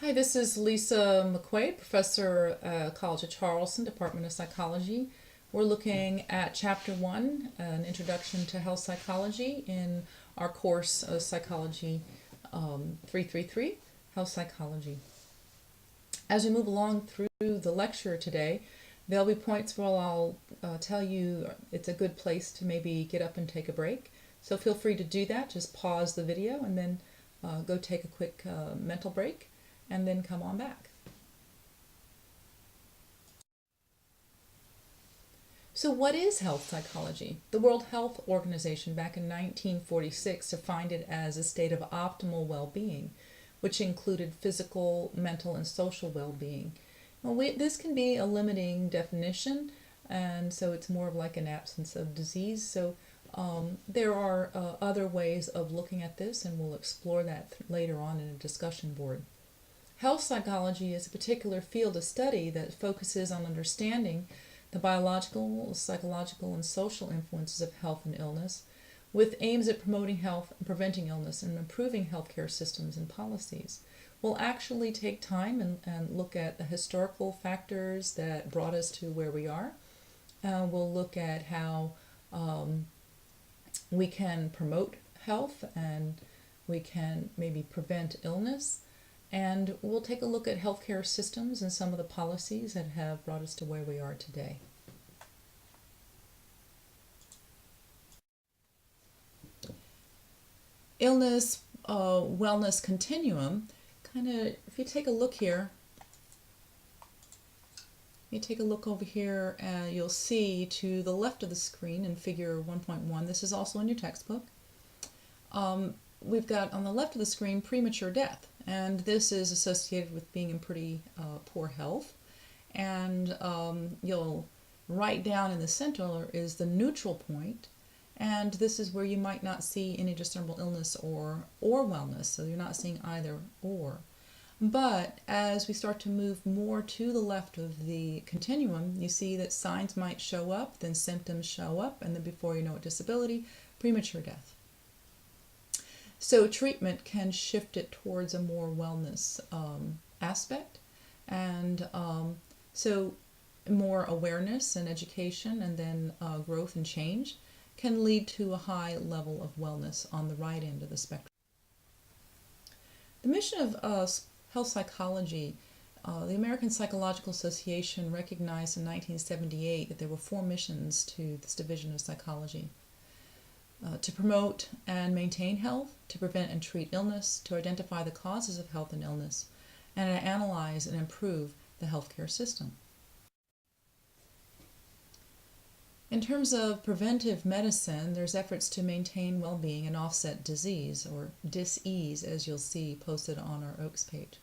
Hi, this is Lisa McQuaid, professor at College of Charleston, Department of Psychology. We're looking at Chapter 1, an introduction to health psychology in our course of Psychology 333, Health Psychology. As we move along through the lecture today, there'll be points where I'll tell you it's a good place to maybe get up and take a break. So feel free to do that. Just pause the video and then go take a quick mental break, and then come on back. So what is health psychology? The World Health Organization back in 1946 defined it as a state of optimal well-being, which included physical, mental, and social well-being. Well, this can be a limiting definition, and so it's more of like an absence of disease. So there are other ways of looking at this, and we'll explore that later on in a discussion board. Health psychology is a particular field of study that focuses on understanding the biological, psychological, and social influences of health and illness, with aims at promoting health and preventing illness and improving healthcare systems and policies. We'll actually take time and look at the historical factors that brought us to where we are. We'll look at how we can promote health and we can maybe prevent illness. And we'll take a look at healthcare systems and some of the policies that have brought us to where we are today. Illness-Wellness Continuum, if you take a look here, you take a look over here, you'll see to the left of the screen in figure 1.1, this is also in your textbook, we've got on the left of the screen premature death, and this is associated with being in pretty poor health. And you'll write down in the center is the neutral point, and this is where you might not see any discernible illness or wellness, so you're not seeing either or. But as we start to move more to the left of the continuum, you see that signs might show up, then symptoms show up, and then before you know it, disability, premature death. So treatment can shift it towards a more wellness aspect, and so more awareness and education, and then growth and change can lead to a high level of wellness on the right end of the spectrum. The mission of health psychology, the American Psychological Association recognized in 1978 that there were 4 missions to this division of psychology. To promote and maintain health, to prevent and treat illness, to identify the causes of health and illness, and to analyze and improve the healthcare system. In terms of preventive medicine, there's efforts to maintain well-being and offset disease, or dis-ease, as you'll see posted on our OAKS page.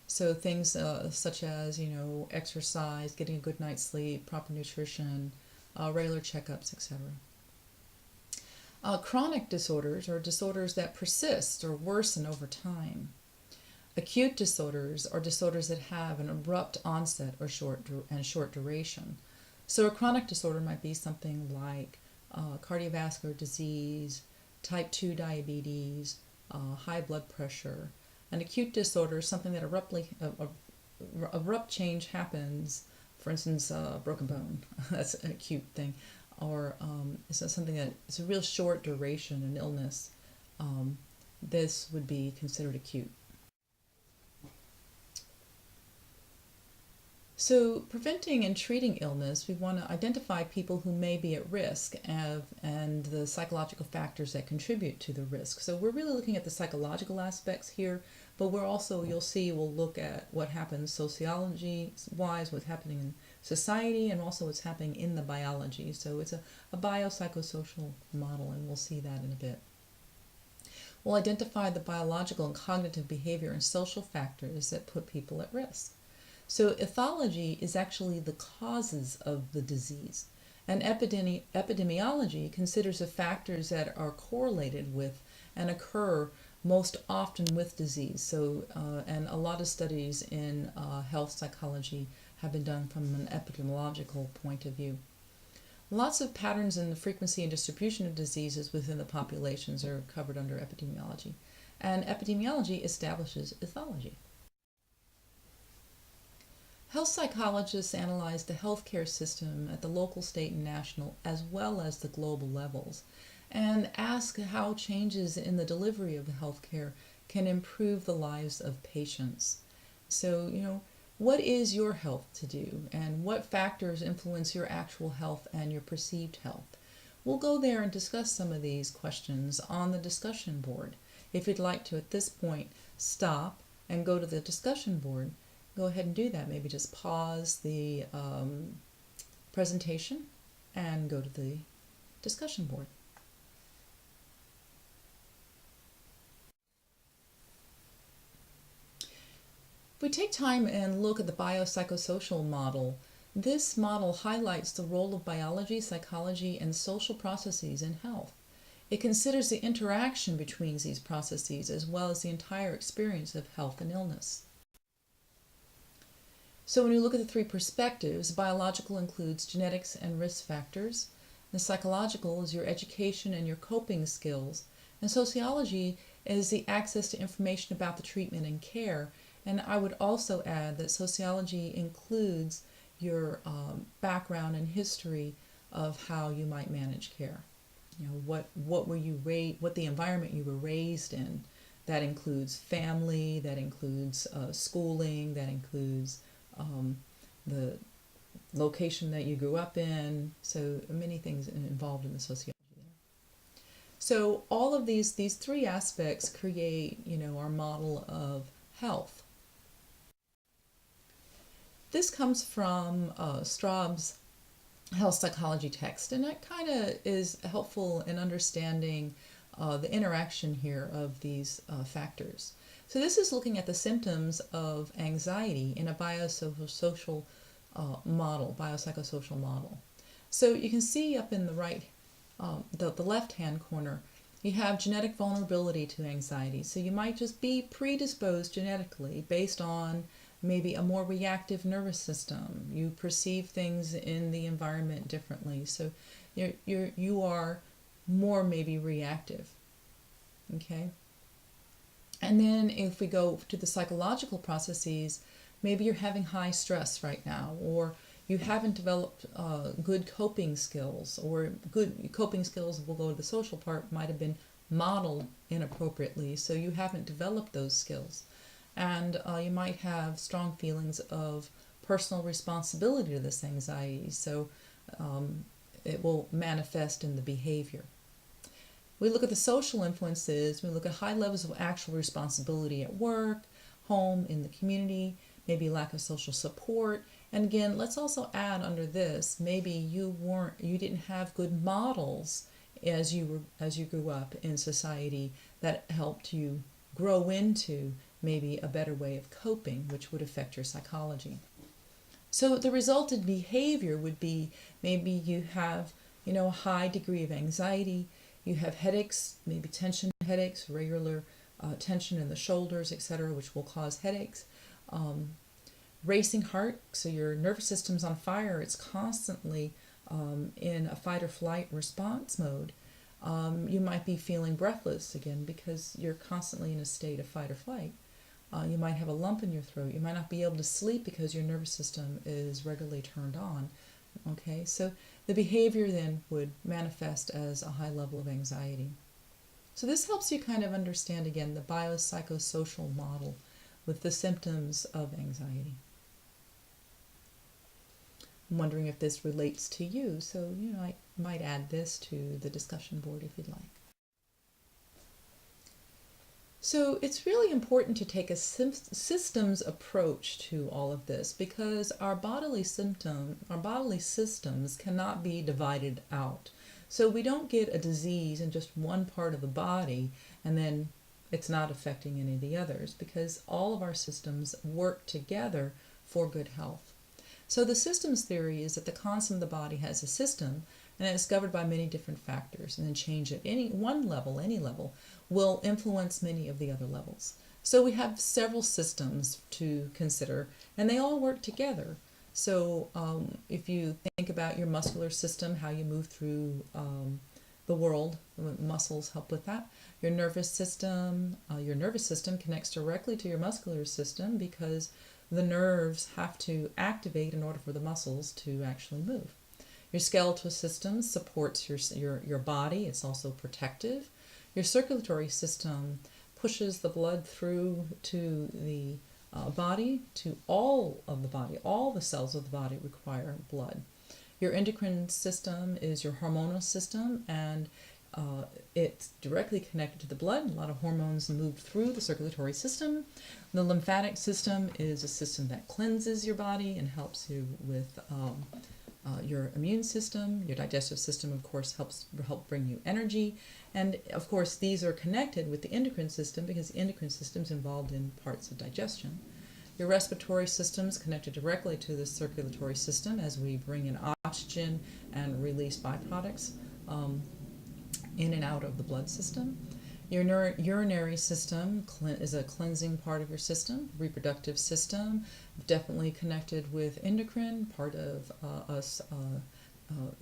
So things such as, exercise, getting a good night's sleep, proper nutrition, regular checkups, etc. Chronic disorders are disorders that persist or worsen over time. Acute disorders are disorders that have an abrupt onset or short duration. So a chronic disorder might be something like cardiovascular disease, type 2 diabetes, high blood pressure. An acute disorder is something that abrupt change happens, for instance, broken bone, that's an acute thing. Or it's something that it's a real short duration, an illness, this would be considered acute. So preventing and treating illness, we want to identify people who may be at risk and the psychological factors that contribute to the risk. So we're really looking at the psychological aspects here, but we're also, you'll see, we'll look at what happens sociology-wise, what's happening in society, and also what's happening in the biology. So it's a biopsychosocial model, and we'll see that in a bit. We'll identify the biological and cognitive behavior and social factors that put people at risk. So ethology is actually the causes of the disease, and epidemiology considers the factors that are correlated with and occur most often with disease. So, and a lot of studies in health psychology have been done from an epidemiological point of view. Lots of patterns in the frequency and distribution of diseases within the populations are covered under epidemiology, and epidemiology establishes ethology. Health psychologists analyze the healthcare system at the local, state, and national, as well as the global levels, and ask how changes in the delivery of the healthcare can improve the lives of patients. So, what is your health to do, and what factors influence your actual health and your perceived health? We'll go there and discuss some of these questions on the discussion board. If you'd like to, at this point, stop and go to the discussion board, go ahead and do that. Maybe just pause the presentation and go to the discussion board. If we take time and look at the biopsychosocial model, this model highlights the role of biology, psychology, and social processes in health. It considers the interaction between these processes as well as the entire experience of health and illness. So when you look at the three perspectives, biological includes genetics and risk factors. The psychological is your education and your coping skills. And sociology is the access to information about the treatment and care. And I would also add that sociology includes your background and history of how you might manage care. What were you what the environment you were raised in. That includes family, that includes schooling, that includes the location that you grew up in. So many things involved in the sociology there. So all of these three aspects create, our model of health. This comes from Straub's health psychology text, and that kind of is helpful in understanding the interaction here of these factors. So this is looking at the symptoms of anxiety in a biopsychosocial model. So you can see up in the right, the left-hand corner, you have genetic vulnerability to anxiety. So you might just be predisposed genetically based on maybe a more reactive nervous system. You perceive things in the environment differently. So you are more maybe reactive. Okay? And then if we go to the psychological processes, maybe you're having high stress right now, or you haven't developed good coping skills, or good coping skills, we'll go to the social part, might have been modeled inappropriately, so you haven't developed those skills. And you might have strong feelings of personal responsibility to this anxiety, so it will manifest in the behavior. We look at the social influences, we look at high levels of actual responsibility at work, home, in the community, maybe lack of social support. And again, let's also add under this, maybe you didn't have good models as you grew up in society that helped you grow into maybe a better way of coping, which would affect your psychology. So the resulted behavior would be maybe you have, a high degree of anxiety, you have headaches, maybe tension headaches, regular tension in the shoulders, etc., which will cause headaches. Racing heart, so your nervous system's on fire, it's constantly in a fight or flight response mode. You might be feeling breathless again because you're constantly in a state of fight or flight. You might have a lump in your throat. You might not be able to sleep because your nervous system is regularly turned on. Okay, so the behavior then would manifest as a high level of anxiety. So this helps you kind of understand, again, the biopsychosocial model with the symptoms of anxiety. I'm wondering if this relates to you, so I might add this to the discussion board if you'd like. So it's really important to take a systems approach to all of this, because our bodily systems cannot be divided out. So we don't get a disease in just one part of the body and then it's not affecting any of the others, because all of our systems work together for good health. So the systems theory is that the constant of the body has a system, and it's governed by many different factors, and then change at any level, will influence many of the other levels. So we have several systems to consider, and they all work together. So if you think about your muscular system, how you move through the world, muscles help with that. Your nervous system connects directly to your muscular system, because the nerves have to activate in order for the muscles to actually move. Your skeletal system supports your body. It's also protective. Your circulatory system pushes the blood through to the body, to all of the body. All the cells of the body require blood. Your endocrine system is your hormonal system, and it's directly connected to the blood. A lot of hormones move through the circulatory system. The lymphatic system is a system that cleanses your body and helps you with your immune system. Your digestive system, of course, help bring you energy. And, of course, these are connected with the endocrine system because the endocrine system is involved in parts of digestion. Your respiratory system is connected directly to the circulatory system as we bring in oxygen and release byproducts in and out of the blood system. Your urinary system is a cleansing part of your system. Reproductive system, definitely connected with endocrine, part of us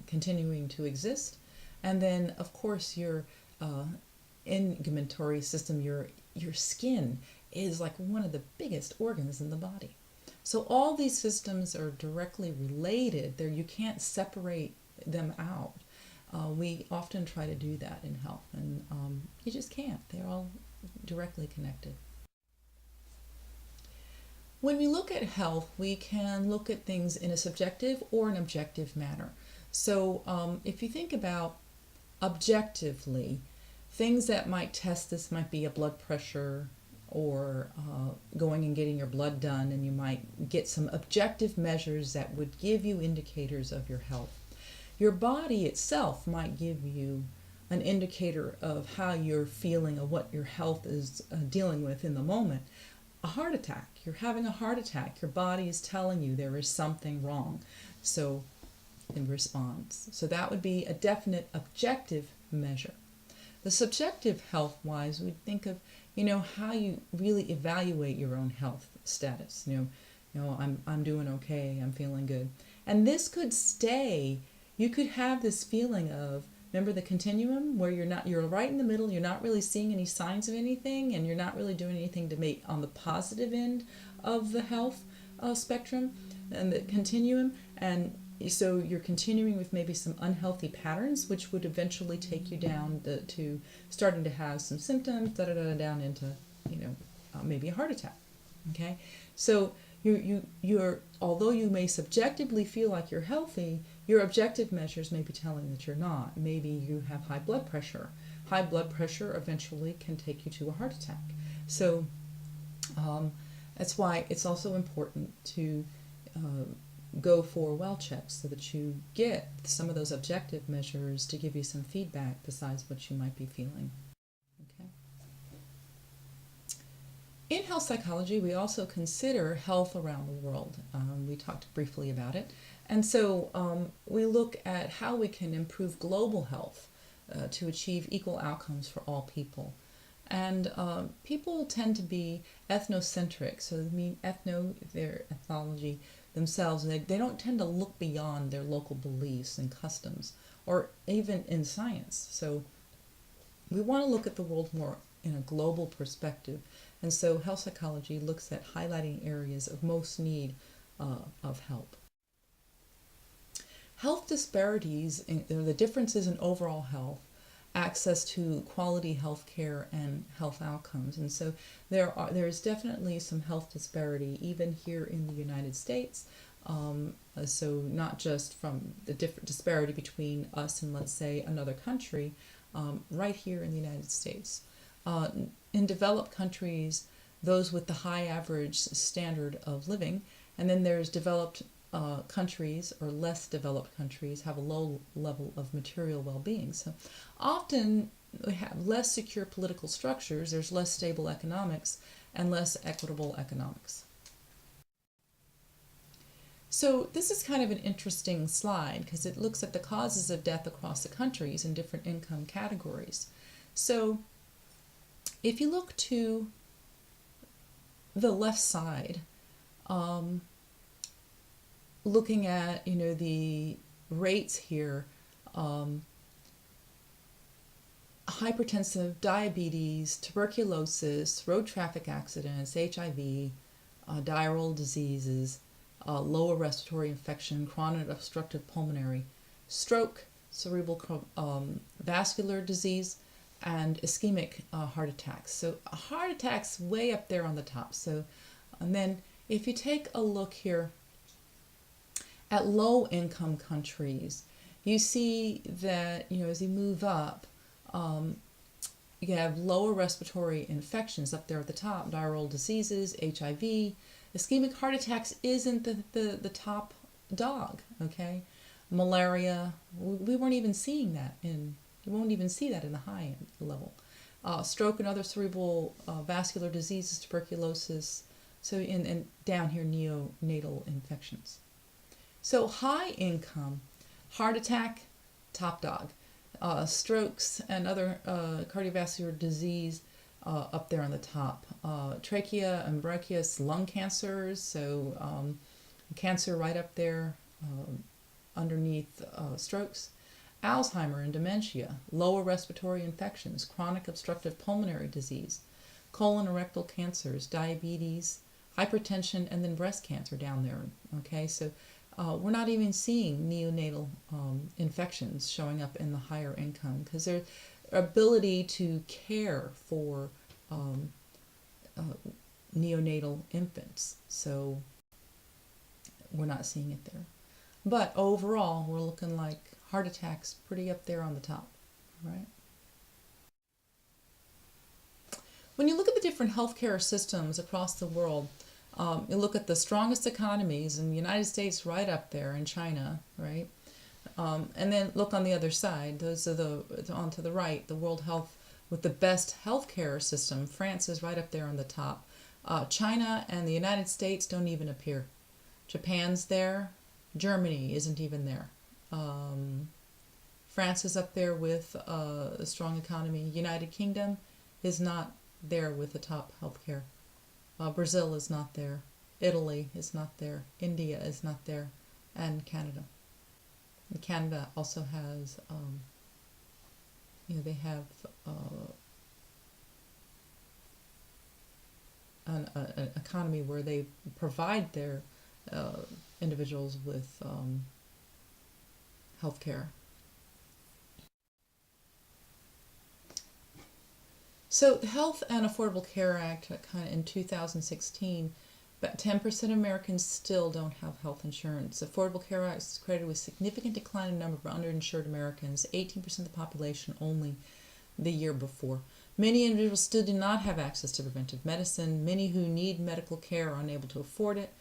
continuing to exist. And then, of course, your integumentary system, your skin, is like one of the biggest organs in the body. So all these systems are directly related. You can't separate them out. We often try to do that in health, and you just can't. They're all directly connected. When we look at health, we can look at things in a subjective or an objective manner. So if you think about objectively, things that might test this might be a blood pressure, or going and getting your blood done, and you might get some objective measures that would give you indicators of your health. Your body itself might give you an indicator of how you're feeling, or what your health is dealing with in the moment. A heart attack. You're having a heart attack. Your body is telling you there is something wrong. So, in response. So that would be a definite objective measure. The subjective health-wise, we'd think of, how you really evaluate your own health status. I'm doing okay. I'm feeling good. And this could stay. You could have this feeling of, remember the continuum, where you're right in the middle, you're not really seeing any signs of anything, and you're not really doing anything to make on the positive end of the health spectrum and the continuum, and so you're continuing with maybe some unhealthy patterns, which would eventually take you down to starting to have some symptoms, down into, maybe a heart attack. Okay, so you're although you may subjectively feel like you're healthy, your objective measures may be telling that you're not. Maybe you have high blood pressure. High blood pressure eventually can take you to a heart attack. So that's why it's also important to go for well checks, so that you get some of those objective measures to give you some feedback besides what you might be feeling. Okay. In health psychology, we also consider health around the world. We talked briefly about it. And so we look at how we can improve global health to achieve equal outcomes for all people. And people tend to be ethnocentric, so their ethnology themselves, they don't tend to look beyond their local beliefs and customs, or even in science. So we want to look at the world more in a global perspective. And so health psychology looks at highlighting areas of most need of help. Health disparities, the differences in overall health, access to quality health care and health outcomes. And so there is definitely some health disparity even here in the United States. So not just from the different disparity between us and, let's say, another country, right here in the United States. In developed countries, those with the high average standard of living, and then there's developed countries, or less developed countries, have a low level of material well-being. So often we have less secure political structures, there's less stable economics, and less equitable economics. So this is kind of an interesting slide because it looks at the causes of death across the countries in different income categories. So if you look to the left side, looking at the rates here, hypertensive, diabetes, tuberculosis, road traffic accidents, HIV, diarrheal diseases, lower respiratory infection, chronic obstructive pulmonary, stroke, cerebral vascular disease, and ischemic heart attacks. So heart attacks way up there on the top. So, and then if you take a look here at low income countries, you see that, as you move up, you have lower respiratory infections up there at the top, diarrheal diseases, HIV. Ischemic heart attacks isn't the top dog, okay? Malaria, we weren't even seeing that you won't even see that in the high level. Stroke and other cerebral vascular diseases, tuberculosis, so and down here neonatal infections. So high income, heart attack, top dog. Strokes and other cardiovascular disease up there on the top. Trachea and bronchitis, lung cancers, so cancer right up there underneath strokes. Alzheimer and dementia, lower respiratory infections, chronic obstructive pulmonary disease, colon and rectal cancers, diabetes, hypertension, and then breast cancer down there. Okay, so we're not even seeing neonatal infections showing up in the higher income because their ability to care for neonatal infants. So we're not seeing it there. But overall, we're looking like heart attacks pretty up there on the top, right? When you look at the different healthcare systems across the world, you look at the strongest economies, and the United States right up there, and China, right? And then look on the other side. Those are on to the right, the World Health with the best healthcare system. France is right up there on the top. China and the United States don't even appear. Japan's there. Germany isn't even there. France is up there with a strong economy. United Kingdom is not there with the top healthcare. Brazil is not there. Italy is not there. India is not there. And Canada. And Canada also has, they have an economy where they provide their individuals with health care. So the Health and Affordable Care Act kind of in 2016, about 10% of Americans still don't have health insurance. The Affordable Care Act is credited with significant decline in number of underinsured Americans, 18% of the population only the year before. Many individuals still do not have access to preventive medicine. Many who need medical care are unable to afford it.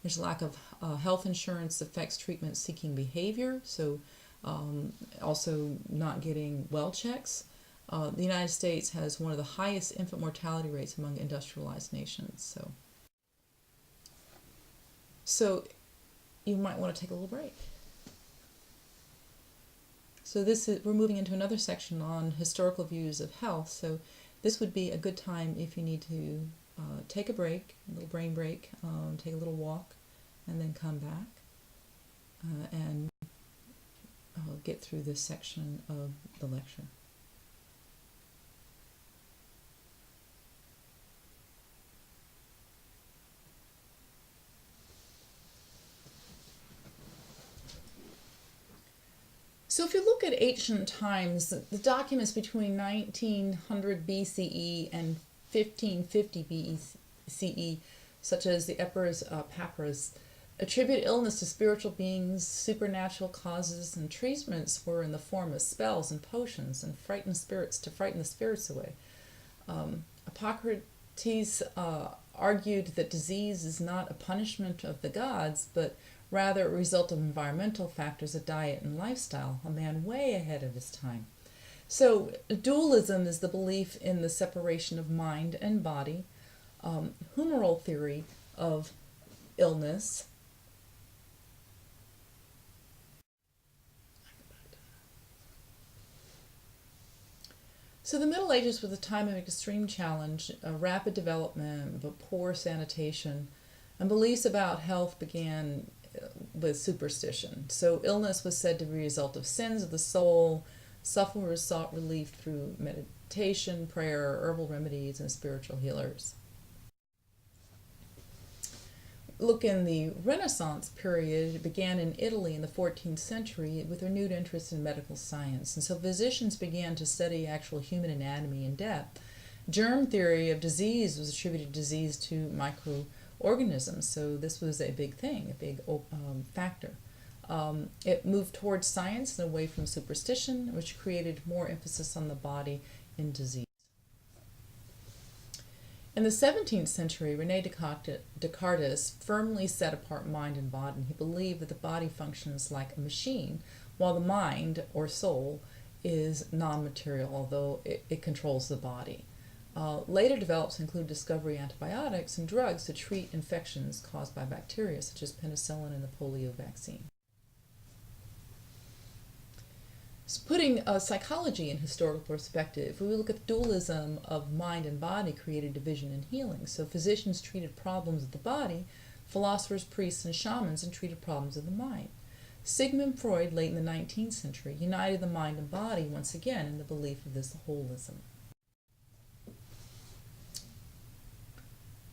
There's a lack of health insurance affects treatment-seeking behavior, so also not getting well checks. The United States has one of the highest infant mortality rates among industrialized nations. So you might want to take a little break. So we're moving into another section on historical views of health. So this would be a good time if you need to take a break, a little brain break, take a little walk, and then come back and get through this section of the lecture. So if you look at ancient times, the documents between 1900 BCE and 1550 BCE, such as the Emperor's Papyrus, attribute illness to spiritual beings, supernatural causes, and treatments were in the form of spells and potions and frighten the spirits away. Hippocrates argued that disease is not a punishment of the gods, but rather a result of environmental factors of diet and lifestyle, a man way ahead of his time. So dualism is the belief in the separation of mind and body, humoral theory of illness, So the Middle Ages was a time of extreme challenge, rapid development, but poor sanitation, and beliefs about health began with superstition. So illness was said to be a result of sins of the soul. Sufferers sought relief through meditation, prayer, herbal remedies, and spiritual healers. look in the Renaissance period, it began in Italy in the 14th century with renewed interest in medical science. And so physicians began to study actual human anatomy in depth. Germ theory of disease was attributed disease to microorganisms, so this was a big thing, a big factor. It moved towards science and away from superstition, which created more emphasis on the body in disease. In the 17th century, René Descartes firmly set apart mind and body. He believed that the body functions like a machine, while the mind, or soul, is non-material, although it controls the body. Later developments include discovery of antibiotics and drugs to treat infections caused by bacteria, such as penicillin and the polio vaccine. So putting psychology in historical perspective, we look at the dualism of mind and body created division and healing. So physicians treated problems of the body, philosophers, priests, and shamans and treated problems of the mind. Sigmund Freud, late in the 19th century, united the mind and body once again in the belief of this holism.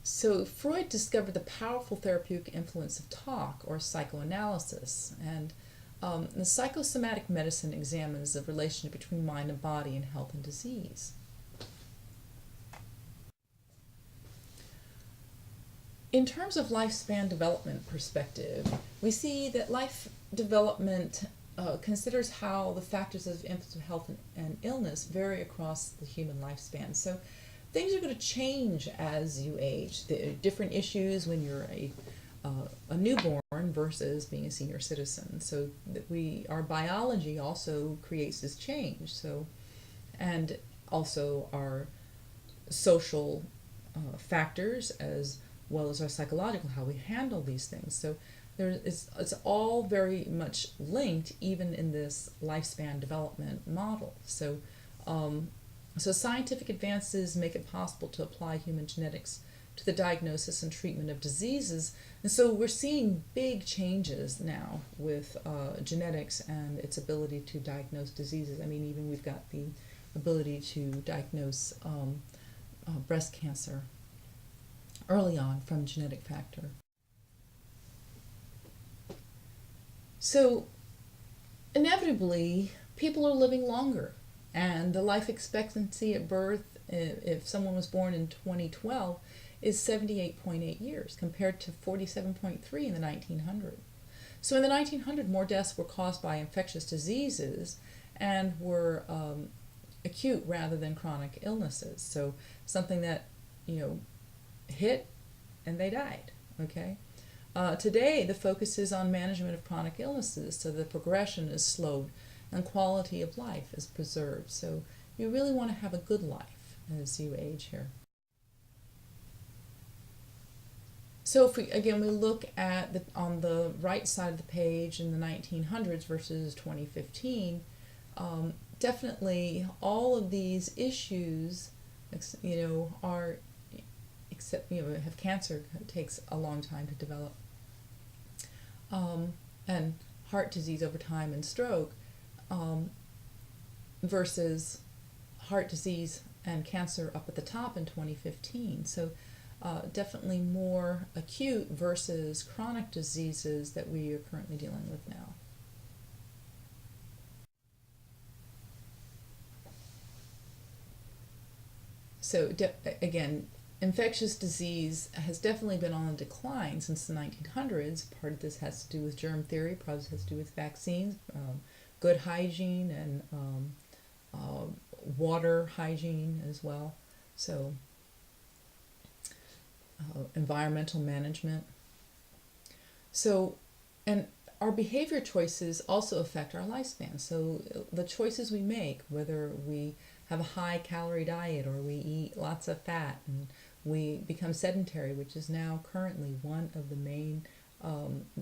So Freud discovered the powerful therapeutic influence of talk, or psychoanalysis, and the psychosomatic medicine examines the relationship between mind and body in health and disease. In terms of lifespan development perspective, we see that life development considers how the factors of influence of health and illness vary across the human lifespan. So things are going to change as you age. There are different issues when you're a newborn versus being a senior citizen. So that our biology also creates this change. So, and also our social factors as well as our psychological, how we handle these things. So it's all very much linked, even in this lifespan development model. So, so scientific advances make it possible to apply human genetics to the diagnosis and treatment of diseases. And so we're seeing big changes now with genetics and its ability to diagnose diseases. I mean, even we've got the ability to diagnose breast cancer early on from genetic factor. So inevitably, people are living longer, and the life expectancy at birth, if someone was born in 2012, is 78.8 years compared to 47.3 in the 1900s. So in the 1900s, more deaths were caused by infectious diseases and were acute rather than chronic illnesses. So something that, hit and they died, okay? Today, the focus is on management of chronic illnesses, so the progression is slowed and quality of life is preserved. So you really want to have a good life as you age here. So if we look at on the right side of the page in the 1900s versus 2015, definitely all of these issues, are, except, have cancer, it takes a long time to develop, and heart disease over time and stroke, versus heart disease and cancer up at the top in 2015. So definitely more acute versus chronic diseases that we are currently dealing with now. So again, infectious disease has definitely been on a decline since the 1900s. Part of this has to do with germ theory, part of this has to do with vaccines, good hygiene, and water hygiene as well. So environmental management. So, and our behavior choices also affect our lifespan. So the choices we make, whether we have a high calorie diet or we eat lots of fat and we become sedentary, which is now currently one of the main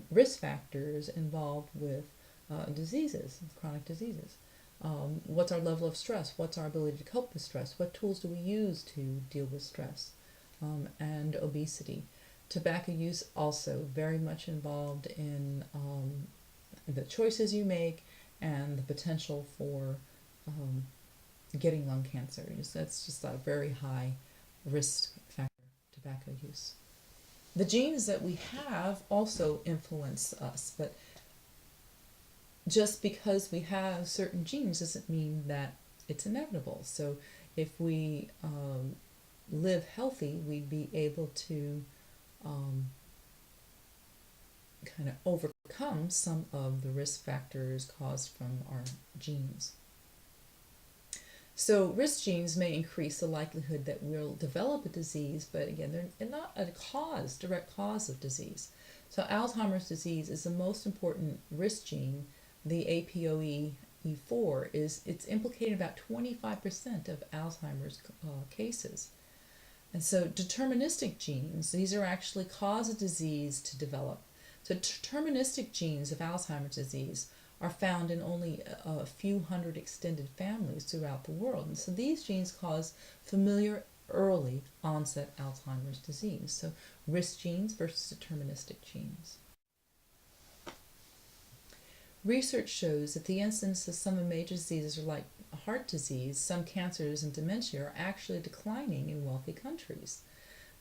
risk factors involved with diseases, chronic diseases. What's our level of stress? What's our ability to cope with stress? What tools do we use to deal with stress? And obesity. Tobacco use also very much involved in the choices you make and the potential for getting lung cancer. That's just a very high risk factor, tobacco use. The genes that we have also influence us, but just because we have certain genes doesn't mean that it's inevitable. So if we live healthy, we'd be able to um, kind of overcome some of the risk factors caused from our genes. So risk genes may increase the likelihood that we'll develop a disease, but again, they're not a direct cause of disease. So Alzheimer's disease is the most important risk gene. The APOE4 it's implicated in about 25% of Alzheimer's cases. And so deterministic genes, these are actually cause a disease to develop. So deterministic genes of Alzheimer's disease are found in only a few hundred extended families throughout the world. And so these genes cause familiar early onset Alzheimer's disease. So risk genes versus deterministic genes. Research shows that the incidence of some of major diseases like heart disease, some cancers, and dementia are actually declining in wealthy countries.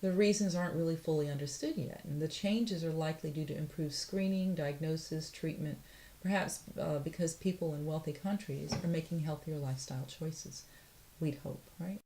The reasons aren't really fully understood yet, and the changes are likely due to improved screening, diagnosis, treatment, perhaps because people in wealthy countries are making healthier lifestyle choices. We'd hope, right?